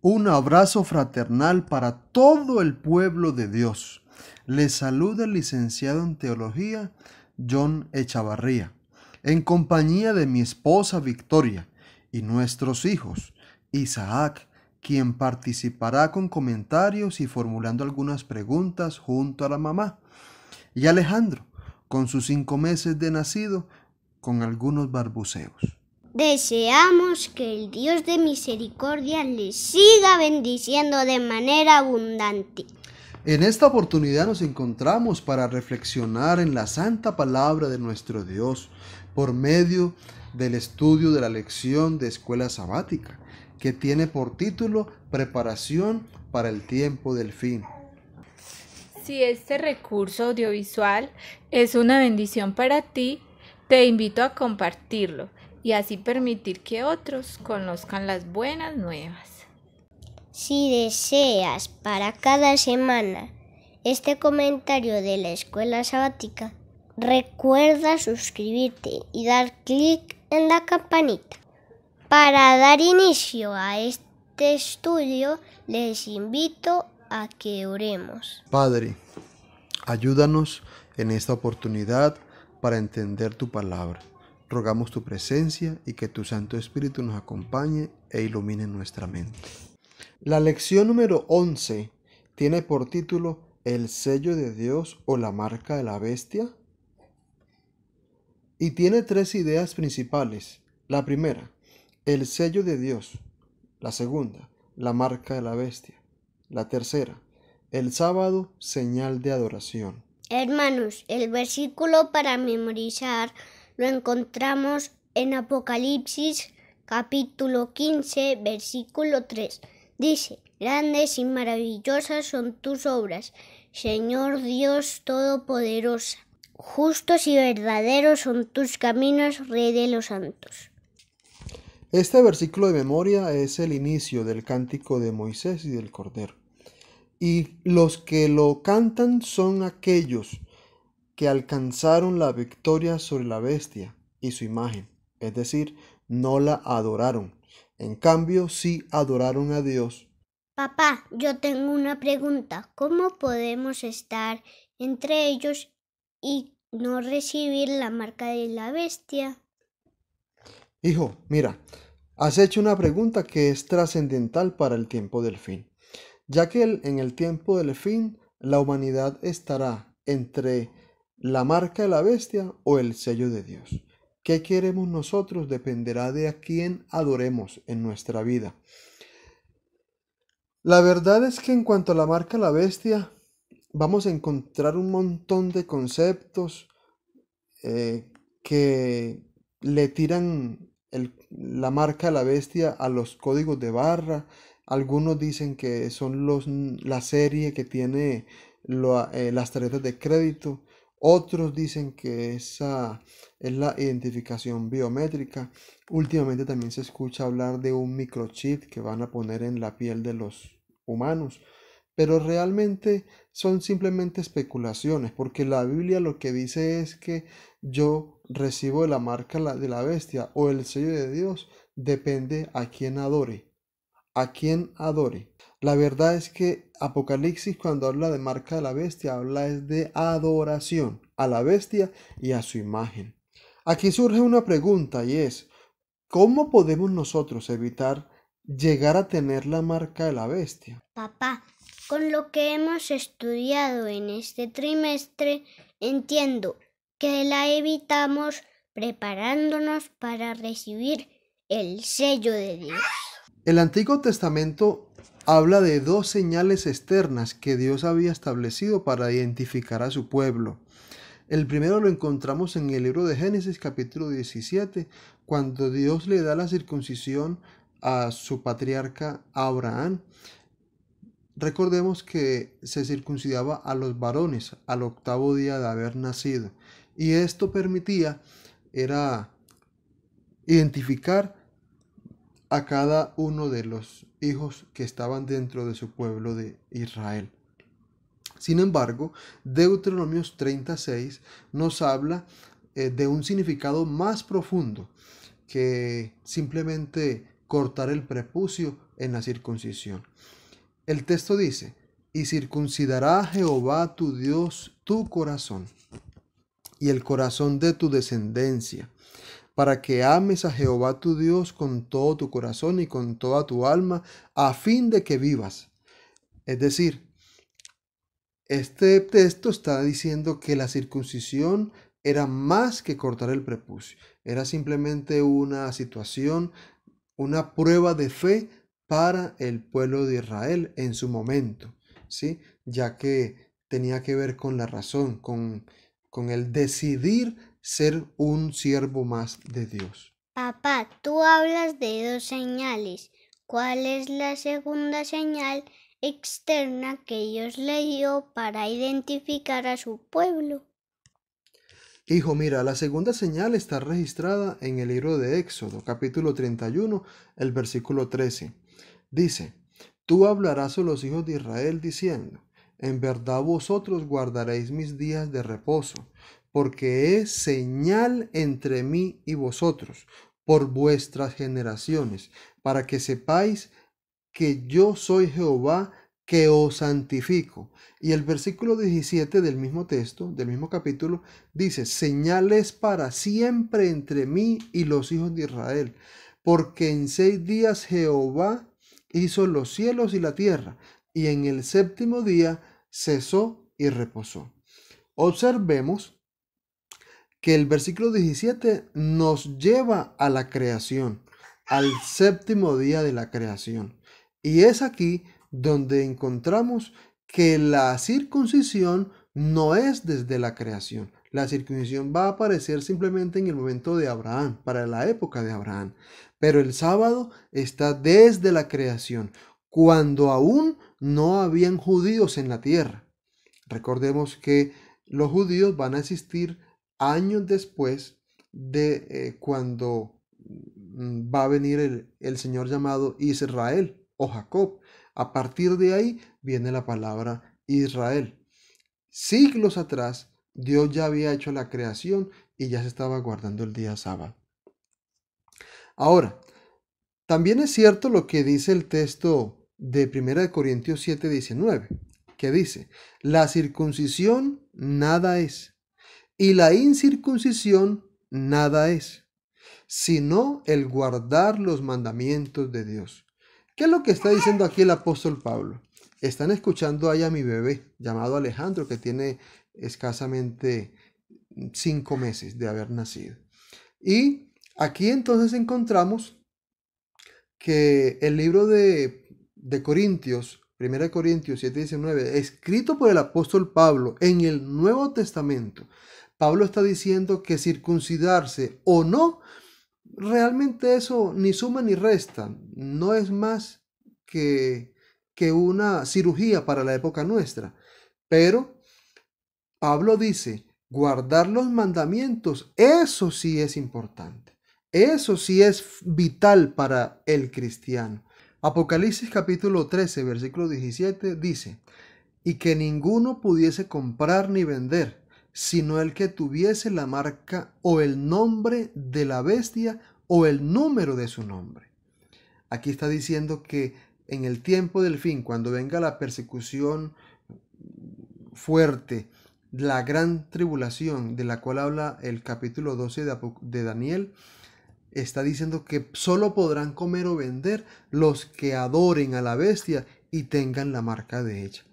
Un abrazo fraternal para todo el pueblo de Dios. Les saluda el licenciado en Teología, John Echavarría, en compañía de mi esposa Victoria y nuestros hijos, Isaac, quien participará con comentarios y formulando algunas preguntas junto a la mamá, y Alejandro, con sus 5 meses de nacido, con algunos balbuceos. Deseamos que el Dios de misericordia les siga bendiciendo de manera abundante. En esta oportunidad nos encontramos para reflexionar en la santa palabra de nuestro Dios por medio del estudio de la lección de escuela sabática, que tiene por título Preparación para el tiempo del fin. Si este recurso audiovisual es una bendición para ti, te invito a compartirlo y así permitir que otros conozcan las buenas nuevas. Si deseas para cada semana este comentario de la escuela sabática, recuerda suscribirte y dar clic en la campanita. Para dar inicio a este estudio, les invito a que oremos. Padre, ayúdanos en esta oportunidad para entender tu palabra. Rogamos tu presencia y que tu Santo Espíritu nos acompañe e ilumine nuestra mente. La lección número 11 tiene por título ¿El sello de Dios o la marca de la bestia? Y tiene 3 ideas principales. La primera, el sello de Dios. La segunda, la marca de la bestia. La tercera, el sábado, señal de adoración. Hermanos, el versículo para memorizar lo encontramos en Apocalipsis capítulo 15, versículo 3. Dice: grandes y maravillosas son tus obras, Señor Dios Todopoderoso. Justos y verdaderos son tus caminos, Rey de los santos. Este versículo de memoria es el inicio del cántico de Moisés y del Cordero. Y los que lo cantan son aquellos que alcanzaron la victoria sobre la bestia y su imagen, es decir, no la adoraron. En cambio, sí adoraron a Dios. Papá, yo tengo una pregunta. ¿Cómo podemos estar entre ellos y no recibir la marca de la bestia? Hijo, mira, has hecho una pregunta que es trascendental para el tiempo del fin, ya que en el tiempo del fin la humanidad estará entre la marca de la bestia o el sello de Dios. ¿Qué queremos nosotros? Dependerá de a quién adoremos en nuestra vida. La verdad es que en cuanto a la marca de la bestia, vamos a encontrar un montón de conceptos que le tiran la marca de la bestia a los códigos de barra. Algunos dicen que son la serie que tiene las tarjetas de crédito. Otros dicen que esa es la identificación biométrica. Últimamente también se escucha hablar de un microchip que van a poner en la piel de los humanos. Pero realmente son simplemente especulaciones, porque la Biblia lo que dice es que yo recibo la marca de la bestia o el sello de Dios, depende a quién adore. A quién adore. La verdad es que Apocalipsis, cuando habla de marca de la bestia, habla es de adoración a la bestia y a su imagen. Aquí surge una pregunta y es, ¿cómo podemos nosotros evitar llegar a tener la marca de la bestia? Papá, con lo que hemos estudiado en este trimestre, entiendo que la evitamos preparándonos para recibir el sello de Dios. El Antiguo Testamento habla de 2 señales externas que Dios había establecido para identificar a su pueblo. El primero lo encontramos en el libro de Génesis capítulo 17, cuando Dios le da la circuncisión a su patriarca Abraham. Recordemos que se circuncidaba a los varones al 8º día de haber nacido, y esto permitía identificar a cada uno de los hijos que estaban dentro de su pueblo de Israel. Sin embargo, Deuteronomios 36 nos habla de un significado más profundo que simplemente cortar el prepucio en la circuncisión. El texto dice, y circuncidará Jehová tu Dios tu corazón y el corazón de tu descendencia, para que ames a Jehová tu Dios con todo tu corazón y con toda tu alma, a fin de que vivas. Es decir, este texto está diciendo que la circuncisión era más que cortar el prepucio, era simplemente una situación, una prueba de fe para el pueblo de Israel en su momento, ¿sí? Ya que tenía que ver con la razón, con el decidir ser un siervo más de Dios. Papá, tú hablas de dos señales. ¿Cuál es la segunda señal externa que Dios le dio para identificar a su pueblo? Hijo, mira, la segunda señal está registrada en el libro de Éxodo, capítulo 31, el versículo 13. Dice, tú hablarás a los hijos de Israel diciendo, en verdad vosotros guardaréis mis días de reposo, porque es señal entre mí y vosotros, por vuestras generaciones, para que sepáis que yo soy Jehová, que os santifico. Y el versículo 17 del mismo texto, del mismo capítulo, dice, señales para siempre entre mí y los hijos de Israel, porque en 6 días Jehová hizo los cielos y la tierra, y en el séptimo día cesó y reposó. Observemos que el versículo 17 nos lleva a la creación, al séptimo día de la creación. Y es aquí donde encontramos que la circuncisión no es desde la creación. La circuncisión va a aparecer simplemente en el momento de Abraham, para la época de Abraham. Pero el sábado está desde la creación, cuando aún no habían judíos en la tierra. Recordemos que los judíos van a existir años después de cuando va a venir el Señor llamado Israel o Jacob. A partir de ahí viene la palabra Israel. Siglos atrás, Dios ya había hecho la creación y ya se estaba guardando el día sábado. Ahora, también es cierto lo que dice el texto de 1 Corintios 7:19, que dice, la circuncisión nada es, y la incircuncisión nada es, sino el guardar los mandamientos de Dios. ¿Qué es lo que está diciendo aquí el apóstol Pablo? Están escuchando ahí a mi bebé llamado Alejandro, que tiene escasamente 5 meses de haber nacido. Y aquí entonces encontramos que el libro de Corintios, 1 Corintios 7:19, escrito por el apóstol Pablo en el Nuevo Testamento, Pablo está diciendo que circuncidarse o no, realmente eso ni suma ni resta, no es más que una cirugía para la época nuestra. Pero Pablo dice, guardar los mandamientos, eso sí es importante, eso sí es vital para el cristiano. Apocalipsis capítulo 13, versículo 17 dice, y que ninguno pudiese comprar ni vender, sino el que tuviese la marca o el nombre de la bestia o el número de su nombre. Aquí está diciendo que en el tiempo del fin, cuando venga la persecución fuerte, la gran tribulación de la cual habla el capítulo 12 de Daniel, está diciendo que solo podrán comer o vender los que adoren a la bestia y tengan la marca de ella.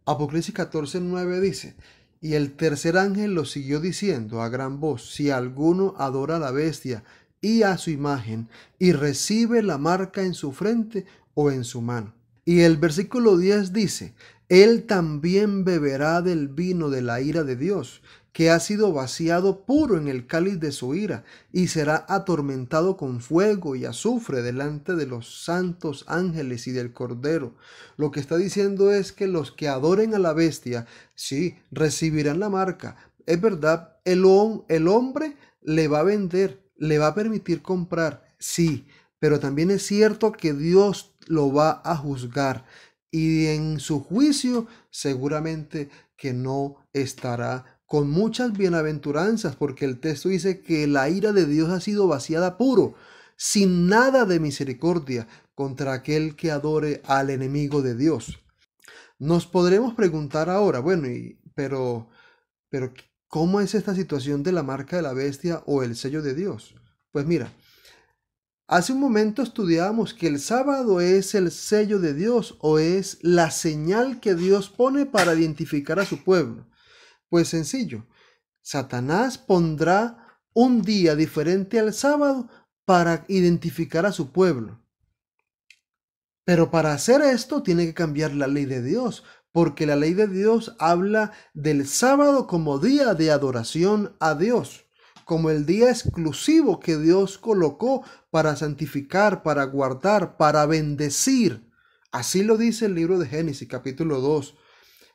Apocalipsis 14:9 dice, y el tercer ángel lo siguió diciendo a gran voz, si alguno adora a la bestia y a su imagen y recibe la marca en su frente o en su mano. Y el versículo 10 dice, él también beberá del vino de la ira de Dios, que ha sido vaciado puro en el cáliz de su ira, y será atormentado con fuego y azufre delante de los santos ángeles y del Cordero. Lo que está diciendo es que los que adoren a la bestia, sí, recibirán la marca. Es verdad, el hombre le va a vender, le va a permitir comprar, sí, pero también es cierto que Dios lo va a juzgar, y en su juicio seguramente que no estará con muchas bienaventuranzas, porque el texto dice que la ira de Dios ha sido vaciada puro, sin nada de misericordia, contra aquel que adore al enemigo de Dios. Nos podremos preguntar ahora, bueno, pero ¿cómo es esta situación de la marca de la bestia o el sello de Dios? Pues mira, hace un momento estudiábamos que el sábado es el sello de Dios o es la señal que Dios pone para identificar a su pueblo. Pues sencillo, Satanás pondrá un día diferente al sábado para identificar a su pueblo. Pero para hacer esto tiene que cambiar la ley de Dios, porque la ley de Dios habla del sábado como día de adoración a Dios, como el día exclusivo que Dios colocó para santificar, para guardar, para bendecir. Así lo dice el libro de Génesis, capítulo 2,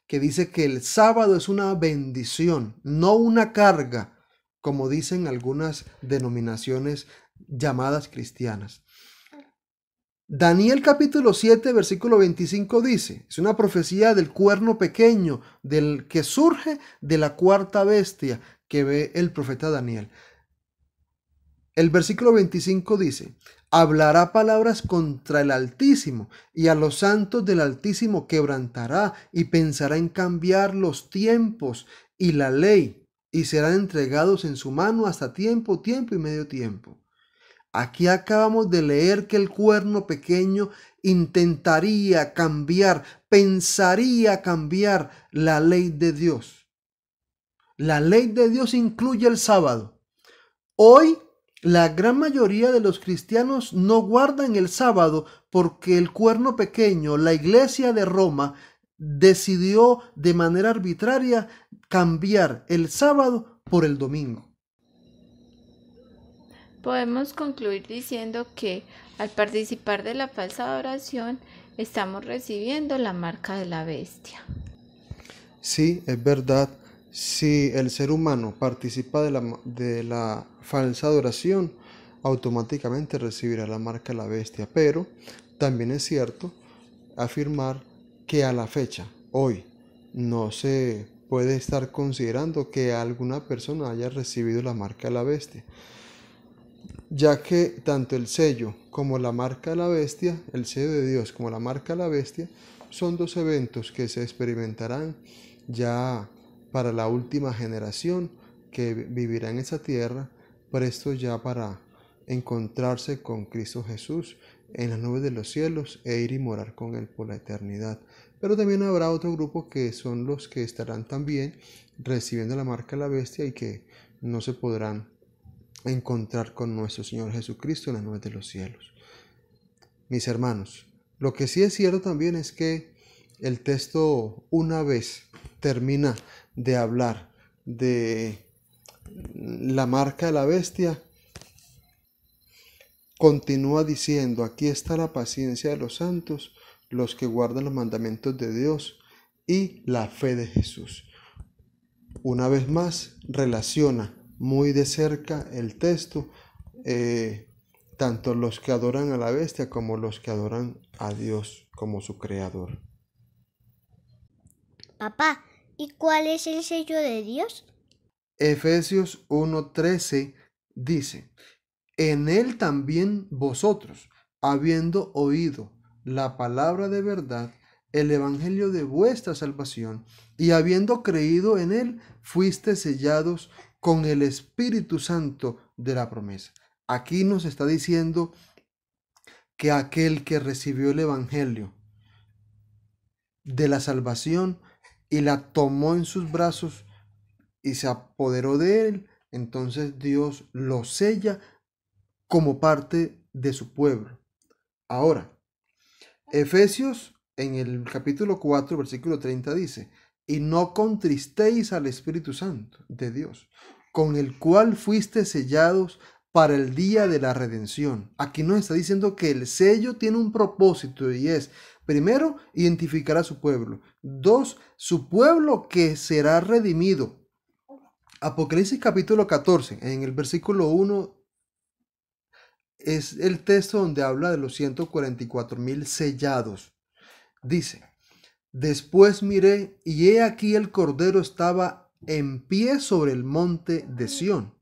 que dice que el sábado es una bendición, no una carga, como dicen algunas denominaciones llamadas cristianas. Daniel capítulo 7 versículo 25 dice, es una profecía del cuerno pequeño, del que surge de la cuarta bestia que ve el profeta Daniel. El versículo 25 dice, hablará palabras contra el Altísimo y a los santos del Altísimo quebrantará y pensará en cambiar los tiempos y la ley y serán entregados en su mano hasta tiempo y medio tiempo. Aquí acabamos de leer que el cuerno pequeño intentaría cambiar, pensaría cambiar la ley de Dios. La ley de Dios incluye el sábado. Hoy, la gran mayoría de los cristianos no guardan el sábado porque el cuerno pequeño, la iglesia de Roma, decidió de manera arbitraria cambiar el sábado por el domingo. Podemos concluir diciendo que al participar de la falsa adoración estamos recibiendo la marca de la bestia. Sí, es verdad. Si el ser humano participa de la falsa adoración, automáticamente recibirá la marca de la bestia. Pero también es cierto afirmar que a la fecha, hoy, no se puede estar considerando que alguna persona haya recibido la marca de la bestia, ya que tanto el sello como la marca de la bestia, el sello de Dios como la marca de la bestia, son dos eventos que se experimentarán ya para la última generación que vivirá en esa tierra, presto ya para encontrarse con Cristo Jesús en las nubes de los cielos e ir y morar con Él por la eternidad. Pero también habrá otro grupo que son los que estarán también recibiendo la marca de la bestia y que no se podrán encontrar con nuestro Señor Jesucristo en las nubes de los cielos. Mis hermanos, lo que sí es cierto también es que el texto, una vez termina de hablar de la marca de la bestia, continúa diciendo, aquí está la paciencia de los santos, los que guardan los mandamientos de Dios y la fe de Jesús. Una vez más relaciona muy de cerca el texto, tanto los que adoran a la bestia como los que adoran a Dios como su creador. Papá, ¿y cuál es el sello de Dios? Efesios 1:13 dice, en él también vosotros, habiendo oído la palabra de verdad, el evangelio de vuestra salvación, y habiendo creído en él, fuiste sellados con el Espíritu Santo de la promesa. Aquí nos está diciendo que aquel que recibió el evangelio de la salvación y la tomó en sus brazos y se apoderó de él, entonces Dios lo sella como parte de su pueblo. Ahora, Efesios en el capítulo 4, versículo 30 dice, y no contristéis al Espíritu Santo de Dios, con el cual fuiste sellados para el día de la redención. Aquí nos está diciendo que el sello tiene un propósito y es, primero, identificar a su pueblo. Dos, su pueblo que será redimido. Apocalipsis capítulo 14, en el versículo 1, es el texto donde habla de los 144,000 sellados. Dice, después miré y he aquí el Cordero estaba en pie sobre el monte de Sión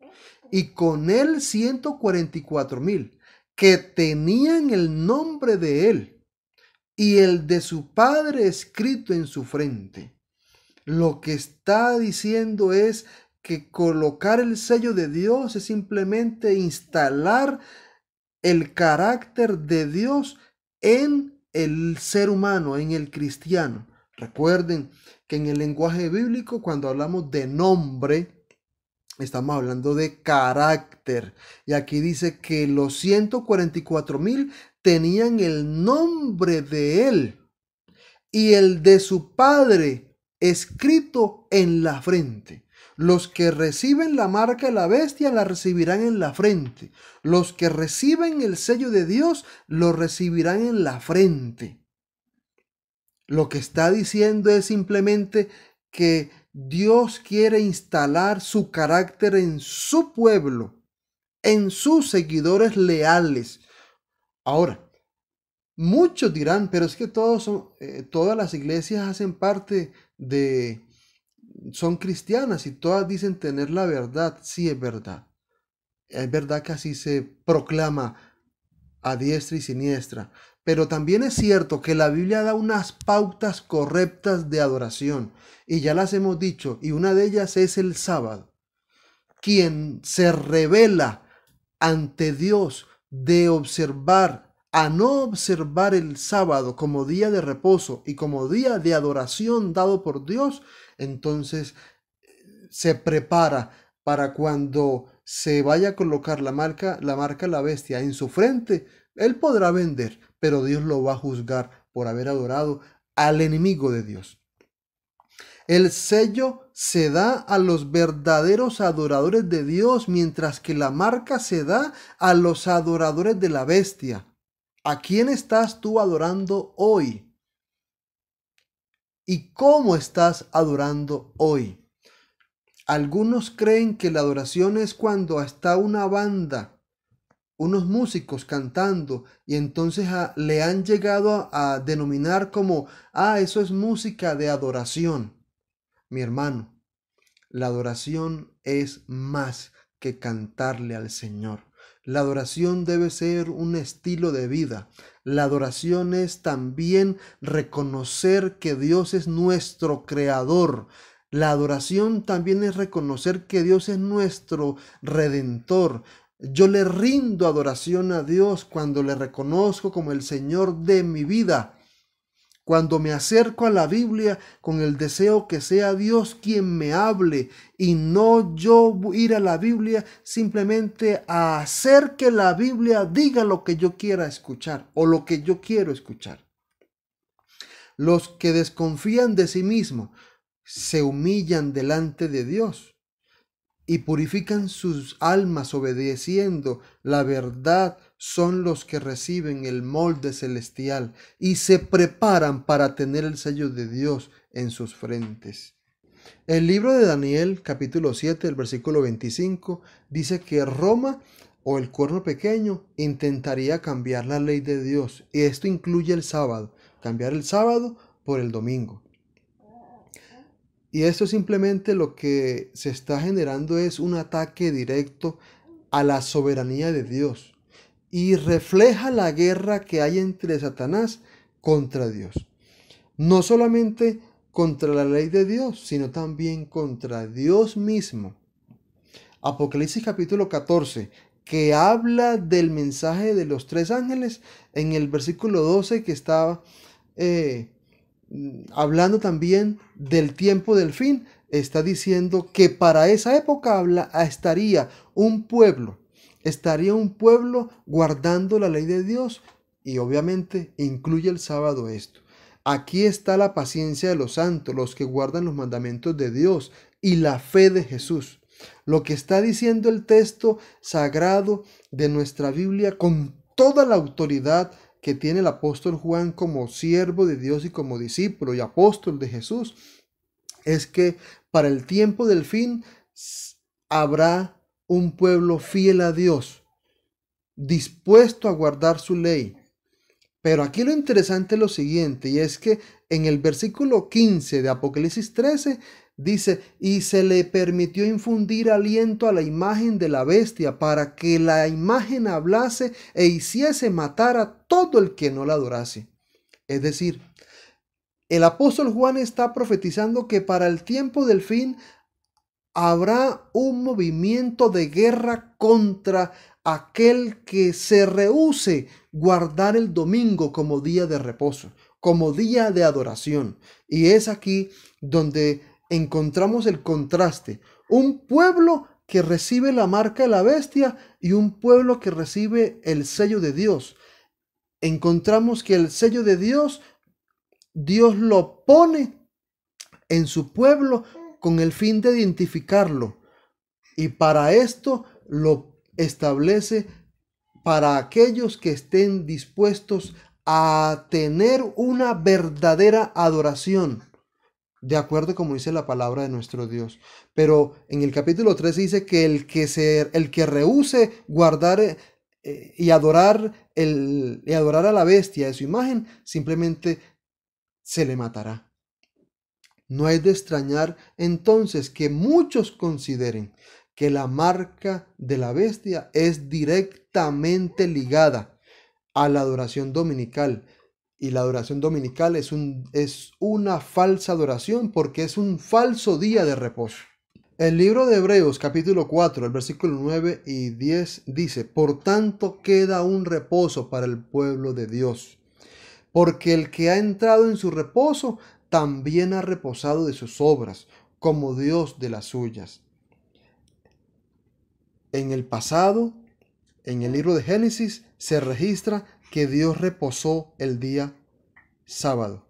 y con él 144,000 que tenían el nombre de él y el de su padre escrito en su frente. Lo que está diciendo es que colocar el sello de Dios es simplemente instalar el carácter de Dios en el ser humano, en el cristiano. Recuerden que en el lenguaje bíblico, cuando hablamos de nombre, estamos hablando de carácter. Y aquí dice que los 144,000 tenían el nombre de él y el de su padre escrito en la frente. Los que reciben la marca de la bestia la recibirán en la frente. Los que reciben el sello de Dios lo recibirán en la frente. Lo que está diciendo es simplemente que Dios quiere instalar su carácter en su pueblo, en sus seguidores leales. Ahora, muchos dirán, pero es que todas las iglesias hacen parte son cristianas y todas dicen tener la verdad. Sí, es verdad. Es verdad que así se proclama a diestra y siniestra. Pero también es cierto que la Biblia da unas pautas correctas de adoración. Y ya las hemos dicho. Y una de ellas es el sábado. Quien se revela ante Dios a no observar el sábado como día de reposo y como día de adoración dado por Dios, entonces se prepara para cuando se vaya a colocar la marca la bestia en su frente. Él podrá vender, pero Dios lo va a juzgar por haber adorado al enemigo de Dios. El sello se da a los verdaderos adoradores de Dios, mientras que la marca se da a los adoradores de la bestia. ¿A quién estás tú adorando hoy? ¿Y cómo estás adorando hoy? Algunos creen que la adoración es cuando está una banda, unos músicos cantando, y entonces le han llegado a denominar como, eso es música de adoración. Mi hermano, la adoración es más que cantarle al Señor. La adoración debe ser un estilo de vida. La adoración es también reconocer que Dios es nuestro creador. La adoración también es reconocer que Dios es nuestro redentor. Yo le rindo adoración a Dios cuando le reconozco como el Señor de mi vida. Cuando me acerco a la Biblia con el deseo que sea Dios quien me hable y no yo ir a la Biblia simplemente a hacer que la Biblia diga lo que yo quiera escuchar o lo que yo quiero escuchar. Los que desconfían de sí mismos se humillan delante de Dios y purifican sus almas obedeciendo la verdad. Son los que reciben el molde celestial y se preparan para tener el sello de Dios en sus frentes. El libro de Daniel, capítulo 7, el versículo 25, dice que Roma o el cuerno pequeño intentaría cambiar la ley de Dios, y esto incluye el sábado, cambiar el sábado por el domingo. Y esto simplemente lo que se está generando es un ataque directo a la soberanía de Dios. Y refleja la guerra que hay entre Satanás contra Dios. No solamente contra la ley de Dios, sino también contra Dios mismo. Apocalipsis capítulo 14, que habla del mensaje de los 3 ángeles, en el versículo 12 que estaba hablando también del tiempo del fin, está diciendo que para esa época estaría un pueblo guardando la ley de Dios, y obviamente incluye el sábado esto. Aquí está la paciencia de los santos, los que guardan los mandamientos de Dios y la fe de Jesús. Lo que está diciendo el texto sagrado de nuestra Biblia con toda la autoridad que tiene el apóstol Juan como siervo de Dios y como discípulo y apóstol de Jesús, es que para el tiempo del fin habrá un pueblo fiel a Dios, dispuesto a guardar su ley. Pero aquí lo interesante es lo siguiente, y es que en el versículo 15 de Apocalipsis 13 Dice, y se le permitió infundir aliento a la imagen de la bestia para que la imagen hablase e hiciese matar a todo el que no la adorase. Es decir, el apóstol Juan está profetizando que para el tiempo del fin habrá un movimiento de guerra contra aquel que se rehúse guardar el domingo como día de reposo, como día de adoración. Y es aquí donde encontramos el contraste. Un pueblo que recibe la marca de la bestia y un pueblo que recibe el sello de Dios. Encontramos que el sello de Dios lo pone en su pueblo con el fin de identificarlo. Y para esto lo establece para aquellos que estén dispuestos a tener una verdadera adoración, de acuerdo como dice la palabra de nuestro Dios. Pero en el capítulo 3 dice que el que rehúse guardar y adorar a la bestia de su imagen, simplemente se le matará. No es de extrañar entonces que muchos consideren que la marca de la bestia es directamente ligada a la adoración dominical. Y la adoración dominical es una falsa adoración porque es un falso día de reposo. El libro de Hebreos capítulo 4, el versículo 9 y 10 dice, por tanto queda un reposo para el pueblo de Dios, porque el que ha entrado en su reposo también ha reposado de sus obras, como Dios de las suyas. En el pasado, en el libro de Génesis, se registra que Dios reposó el día sábado.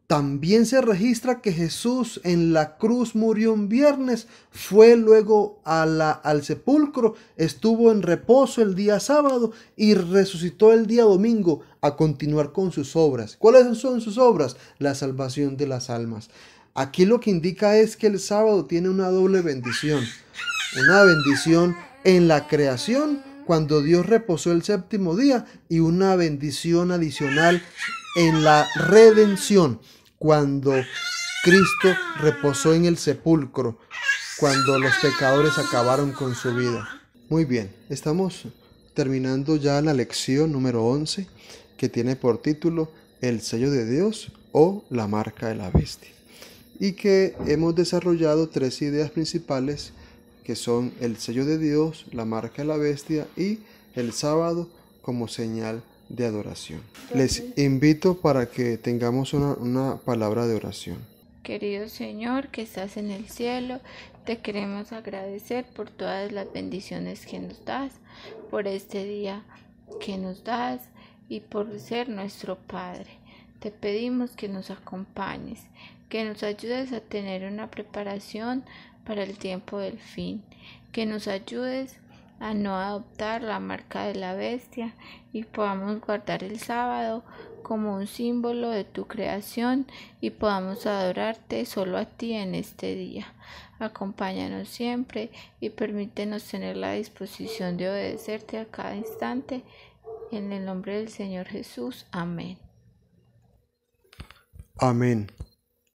También se registra que Jesús en la cruz murió un viernes, fue luego al sepulcro, estuvo en reposo el día sábado y resucitó el día domingo a continuar con sus obras. ¿Cuáles son sus obras? La salvación de las almas. Aquí lo que indica es que el sábado tiene una doble bendición. Una bendición en la creación, cuando Dios reposó el séptimo día, y una bendición adicional en la redención, cuando Cristo reposó en el sepulcro, cuando los pecadores acabaron con su vida. Muy bien, estamos terminando ya la lección número 11, que tiene por título El sello de Dios o la marca de la bestia, y que hemos desarrollado 3 ideas principales, que son el sello de Dios, la marca de la bestia y el sábado como señal de adoración. Les invito para que tengamos una palabra de oración. Querido Señor, que estás en el cielo, te queremos agradecer por todas las bendiciones que nos das, por este día que nos das y por ser nuestro Padre. Te pedimos que nos acompañes, que nos ayudes a tener una preparación para el tiempo del fin, que nos ayudes a no adoptar la marca de la bestia y podamos guardar el sábado como un símbolo de tu creación y podamos adorarte solo a ti en este día. Acompáñanos siempre y permítenos tener la disposición de obedecerte a cada instante. En el nombre del Señor Jesús. Amén. Amén.